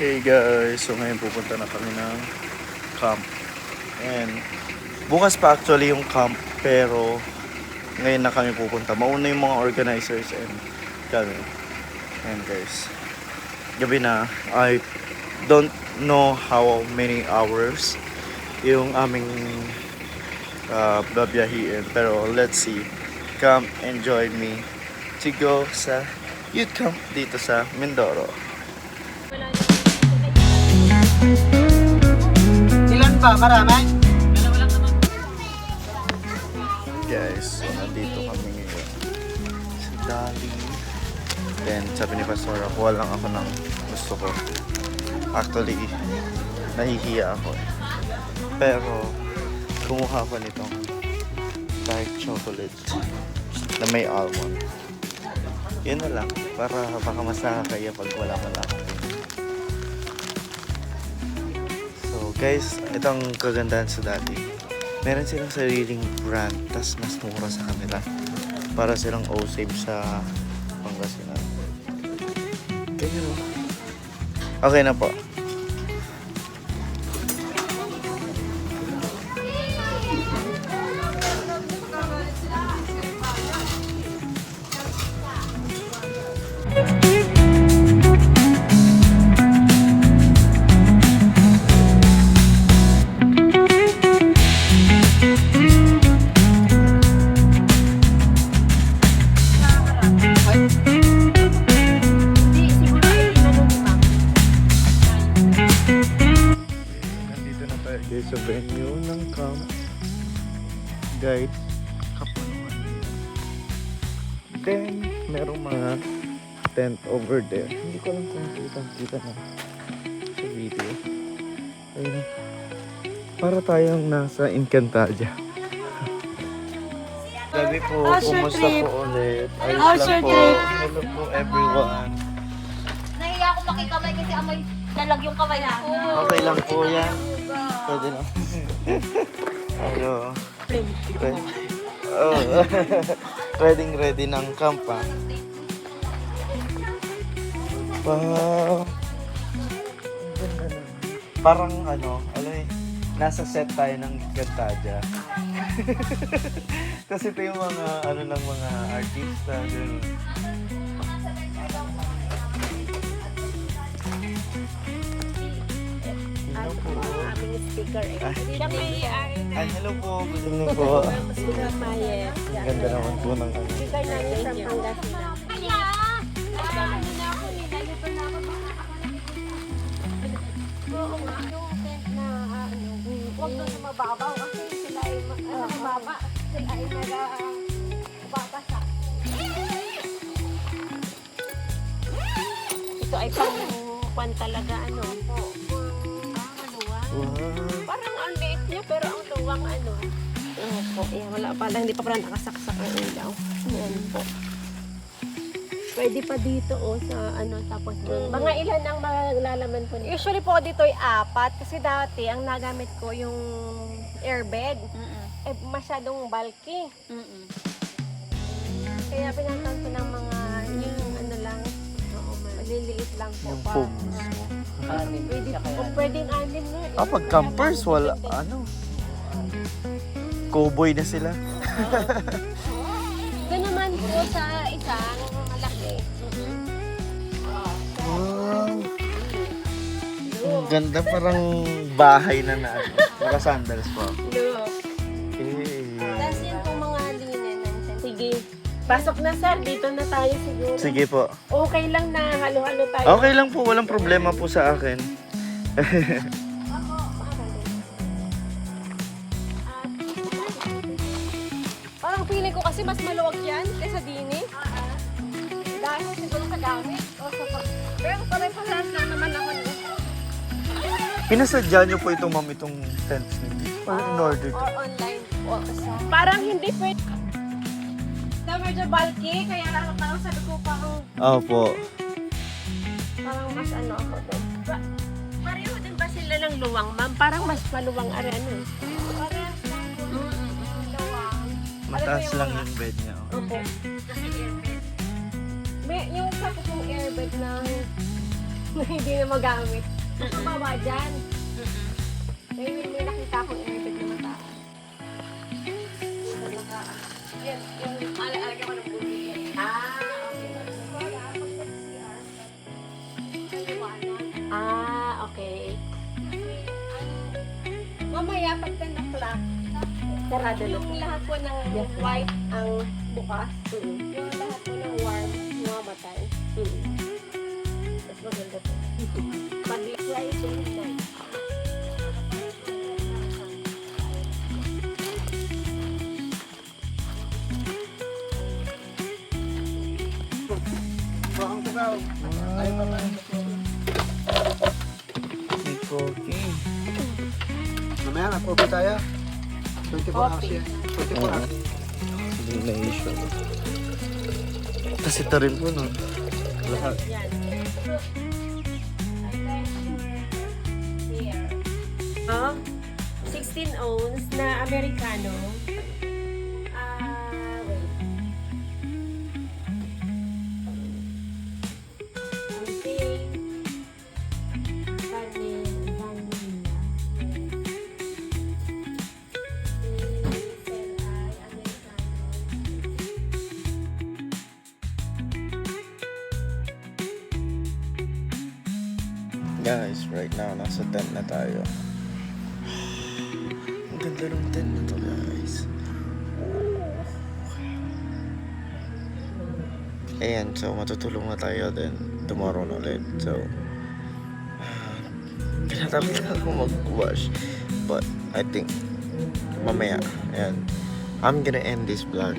Hey guys, so ngayon pupunta na kami ng camp. And bukas pa actually yung camp, pero ngayon na kami pupunta. Mauna yung mga organizers and kami. And guys, gabi na. I don't know how many hours yung aming babiyahiin, pero let's see. Come and join me to go sa youth camp dito sa Mindoro. Ilan ba? Marami? Guys, so nandito kami ngayon sa Dali. Then sabi ni Pastor, kuha lang ako ng gusto ko. Actually, nahihiya ako. Pero kumuha ko nitong dark chocolate na may almond. Yun na lang, para baka masakaya pag wala ako. So guys, itong kagandahan sa Dali. Meron silang sariling brand, tas mas mura sa kanila. Para silang O-save sa Pangasinan. Kaya, okay na po. Sa venue ng camp, guide kapunuan. Then merong mga tent over there, hindi ko lang kung kita na sa video. Ayun, para tayong nasa Encantadia. Gabi po, kumusta po ulit? Ayos lang po. Hello po everyone. Nahiya ako makikamay kasi amoy dalag yung kamay ako. Okay lang po yan. Pwede lang. Hello. Oh. Ready ng camp ah. Wow. Ang ganda na. Parang nasa set tayo ng Encantadia. Kasi ito yung mga ng mga artista. Ganun. Hello po. Speaker eh. Siya may Hello po. Good evening po. Speaker Mayet. Ang ganda naman po ng Speaker namin from Pangasinan. Oo nga, yung tent na huwag doon sa mababaw kasi sila ay mababa. Sila ay nagbabasa. Ito ay pang talaga Wow. parang ang liit niya pero ang luwang po. Ayan, wala pa lang, hindi pa pala nakasaksak ang ilaw. Ayan po. Pwede pa dito sa tapos doon. Mga ilan ang maglalaman po nito? Usually po dito ay 4 kasi dati ang nagamit ko yung airbed. Masyadong bulky. Kaya pinantan ko ng mga yung lang. Maliliit lang po. Yung foam. Pwedeng 6 na. Pag campers, wala, cowboy na sila. Ito naman po sa isang malaki. Wow. Ang ganda, parang bahay na naka-sandals po. Look. Tapos yun po mga linen. Sige. Pasok na sir, dito na tayo siguro. Sige po. Okay lang na halo-halo tayo. Okay lang po, walang problema po sa akin. Parang feeling ko kasi mas maluwag yan kaysa dini. Dahil siguro sa gamit. Pero pare-parehas lang naman ako. Pinasadya niyo po itong itong tents ninyo? Or in order to? Or online. Parang hindi pwede. Medyo bulky, kaya parang sabi ko Opo. parang mas ako doon. Pareho din ba sila ng luwang, ma'am? Parang mas maluwang Parehas lang luwang. Mataas lang yung bed niya. Opo. Kasi airbed. May yung sa kong airbed ng na hindi na magamit. Mababa dyan. May nakita akong inibig na mataas. Yan, yung alagyan ko ng buti. Okay. Mamaya, pag 10 o'clock, sarado na. Yung lahat po ng white ang bukas. Yung lahat po ng warm, mamatay. Mas maganda po. Mag-fly ito na. Bakang tugaw. Ay, pa ba? May cookie. Mamaya, nag-coffee tayo. 24 hours Coffee. yan. 24 hours. Hindi na issue. Kasi ito rin po, no? Lahat. Yan. Oh, 16 ounce na Americano. Wait. Something. Vanilla. Guys, right now, nasa tent na tayo. Ang ganda ng tent na to, guys. Ayan, so matutulong na tayo then tomorrow na ulit. So, pinatapos na ako mag-wash. But, I think, mamaya, ayan. I'm gonna end this vlog.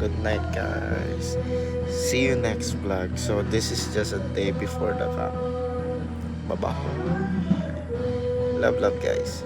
Good night, guys. See you next vlog. So, this is just a day before the camp. Bye-bye. Love, guys.